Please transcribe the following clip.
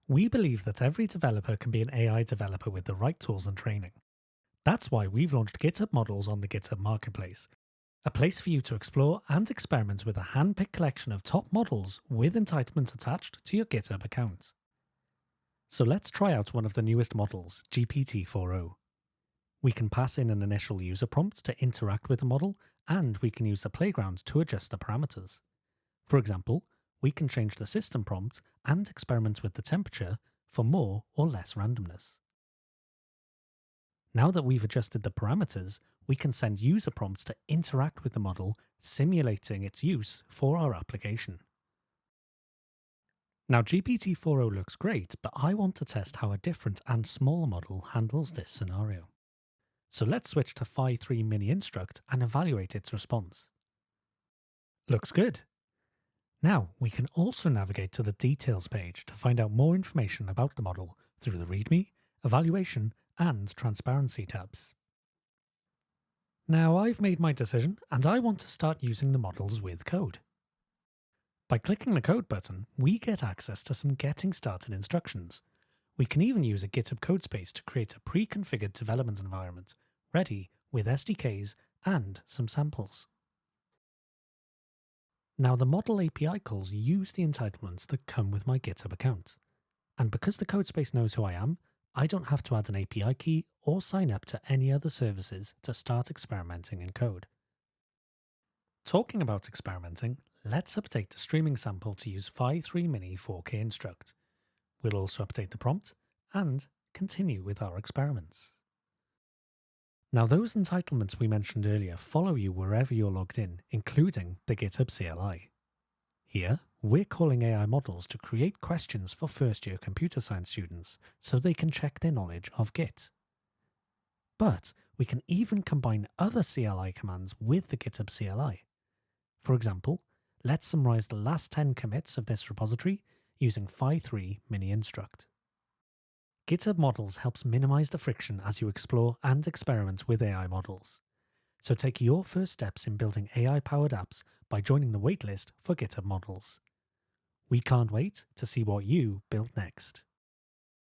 We believe that every developer can be an AI developer with the right tools and training. That's why we've launched GitHub Models on the GitHub Marketplace, a place for you to explore and experiment with a hand-picked collection of top models with entitlements attached to your GitHub account. So let's try out one of the newest models, GPT-4o. We can pass in an initial user prompt to interact with the model, and we can use the playground to adjust the parameters. For example, we can change the system prompt and experiment with the temperature for more or less randomness. Now that we've adjusted the parameters, we can send user prompts to interact with the model, simulating its use for our application. Now GPT-4o looks great, but I want to test how a different and smaller model handles this scenario. So let's switch to Phi3 mini instruct and evaluate its response. Looks good. Now we can also navigate to the details page to find out more information about the model through the README, evaluation, and transparency tabs. Now I've made my decision and I want to start using the models with code. By clicking the code button, we get access to some getting started instructions. We can even use a GitHub Codespace to create a pre-configured development environment, ready with SDKs and some samples. Now the model API calls use the entitlements that come with my GitHub account. And because the Codespace knows who I am, I don't have to add an API key or sign up to any other services to start experimenting in code. Talking about experimenting, let's update the streaming sample to use Phi3 mini 4K instruct. We'll also update the prompt and continue with our experiments. Now those entitlements we mentioned earlier follow you wherever you're logged in, including the GitHub CLI. Here, we're calling AI models to create questions for first-year computer science students so they can check their knowledge of Git. But we can even combine other CLI commands with the GitHub CLI. For example, let's summarize the last 10 commits of this repository using Phi3 mini instruct. GitHub Models helps minimize the friction as you explore and experiment with AI models. So take your first steps in building AI-powered apps by joining the waitlist for GitHub Models. We can't wait to see what you build next.